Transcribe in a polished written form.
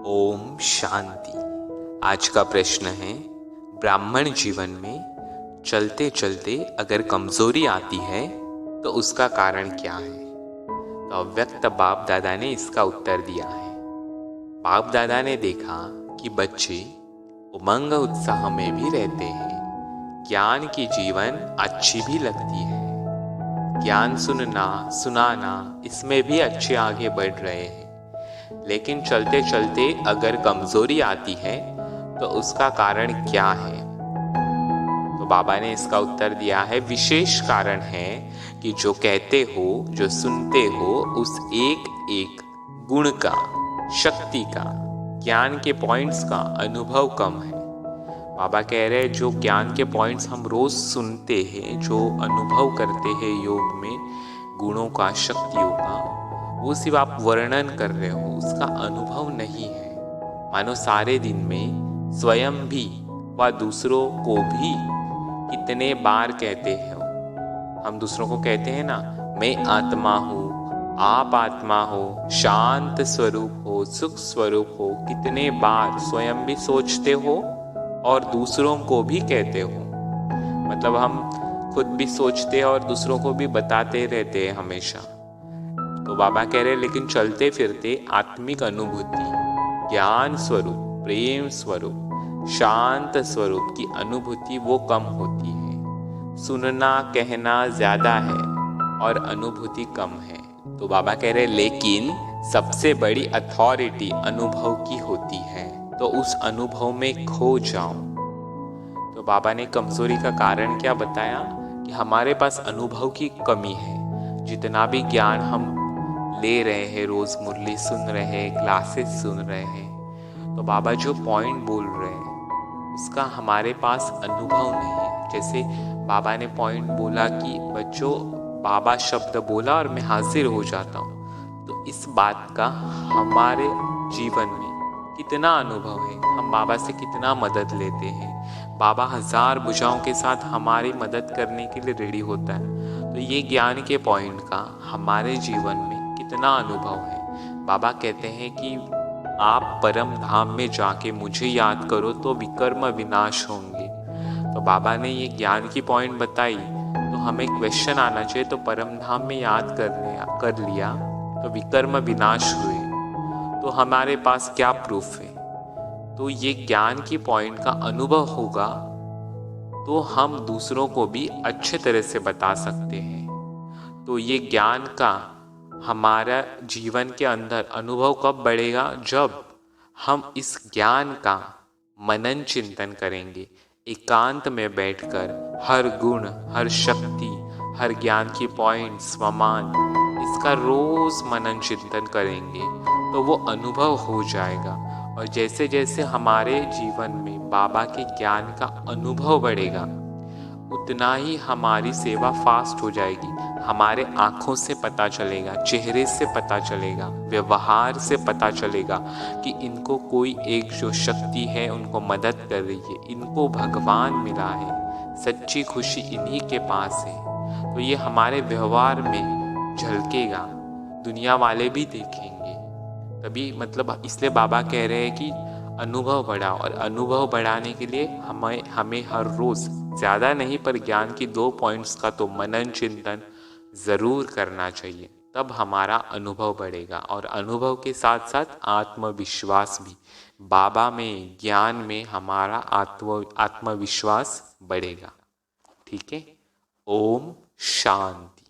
ओम शांति। आज का प्रश्न है, ब्राह्मण जीवन में चलते चलते अगर कमजोरी आती है तो उसका कारण क्या है। तो अव्यक्त बाप दादा ने इसका उत्तर दिया है। बाप दादा ने देखा कि बच्चे उमंग उत्साह में भी रहते हैं, ज्ञान की जीवन अच्छी भी लगती है, ज्ञान सुनना सुनाना इसमें भी अच्छे आगे बढ़ रहे हैं। लेकिन चलते चलते अगर कमजोरी आती है तो उसका कारण क्या है। तो बाबा ने इसका उत्तर दिया है, विशेष कारण है कि जो कहते हो, जो सुनते हो, उस एक एक गुण का, शक्ति का, ज्ञान के पॉइंट्स का अनुभव कम है। बाबा कह रहे हैं जो ज्ञान के पॉइंट्स हम रोज सुनते हैं, जो अनुभव करते हैं योग में गुणों का, शक्तियों का, वो सिर्फ आप वर्णन कर रहे हो, उसका अनुभव नहीं है। मानो सारे दिन में स्वयं भी व दूसरों को भी कितने बार कहते हो। हम दूसरों को कहते हैं ना, मैं आत्मा हूँ, आप आत्मा हो, शांत स्वरूप हो, सुख स्वरूप हो। कितने बार स्वयं भी सोचते हो और दूसरों को भी कहते हो। मतलब हम खुद भी सोचते हैं और दूसरों को भी बताते रहते हैं हमेशा। तो बाबा कह रहे लेकिन चलते फिरते आत्मिक अनुभूति, ज्ञान स्वरूप, प्रेम स्वरूप, शांत स्वरूप की अनुभूति वो कम होती है। सुनना कहना ज्यादा है और अनुभूति कम है। तो बाबा कह रहे लेकिन सबसे बड़ी अथॉरिटी अनुभव की होती है, तो उस अनुभव में खो जाओ। तो बाबा ने कमजोरी का कारण क्या बताया कि हमारे पास अनुभव की कमी है। जितना भी ज्ञान हम ले रहे हैं, रोज मुरली सुन रहे हैं, क्लासेस सुन रहे हैं, तो बाबा जो पॉइंट बोल रहे हैं उसका हमारे पास अनुभव नहीं है। जैसे बाबा ने पॉइंट बोला कि बच्चों बाबा शब्द बोला और मैं हाजिर हो जाता हूँ, तो इस बात का हमारे जीवन में कितना अनुभव है, हम बाबा से कितना मदद लेते हैं। बाबा 1000 भुजाओं के साथ हमारी मदद करने के लिए रेडी होता है। तो ये ज्ञान के पॉइंट का हमारे जीवन में कितना अनुभव है। बाबा कहते हैं कि आप परम धाम में जाके मुझे याद करो तो विकर्म विनाश होंगे। तो बाबा ने ये ज्ञान की पॉइंट बताई, तो हमें क्वेश्चन आना चाहिए, तो परम धाम में याद कर लिया तो विकर्म विनाश हुए, तो हमारे पास क्या प्रूफ है। तो ये ज्ञान की पॉइंट का अनुभव होगा तो हम दूसरों को भी अच्छे तरह से बता सकते हैं। तो ये ज्ञान का हमारा जीवन के अंदर अनुभव कब बढ़ेगा, जब हम इस ज्ञान का मनन चिंतन करेंगे, एकांत में बैठकर हर गुण, हर शक्ति, हर ज्ञान की पॉइंट, स्वमान, इसका रोज मनन चिंतन करेंगे तो वो अनुभव हो जाएगा। और जैसे जैसे हमारे जीवन में बाबा के ज्ञान का अनुभव बढ़ेगा, उतना ही हमारी सेवा फास्ट हो जाएगी। हमारे आँखों से पता चलेगा, चेहरे से पता चलेगा, व्यवहार से पता चलेगा कि इनको कोई एक जो शक्ति है उनको मदद कर रही है, इनको भगवान मिला है, सच्ची खुशी इन्हीं के पास है। तो ये हमारे व्यवहार में झलकेगा, दुनिया वाले भी देखेंगे। तभी मतलब इसलिए बाबा कह रहे हैं कि अनुभव बढ़ाओ, और अनुभव बढ़ाने के लिए हमें हर रोज़ ज़्यादा नहीं पर ज्ञान की 2 पॉइंट्स का तो मनन चिंतन ज़रूर करना चाहिए। तब हमारा अनुभव बढ़ेगा और अनुभव के साथ साथ आत्मविश्वास भी। बाबा में, ज्ञान में हमारा आत्मविश्वास बढ़ेगा। ठीक है। ओम शांति।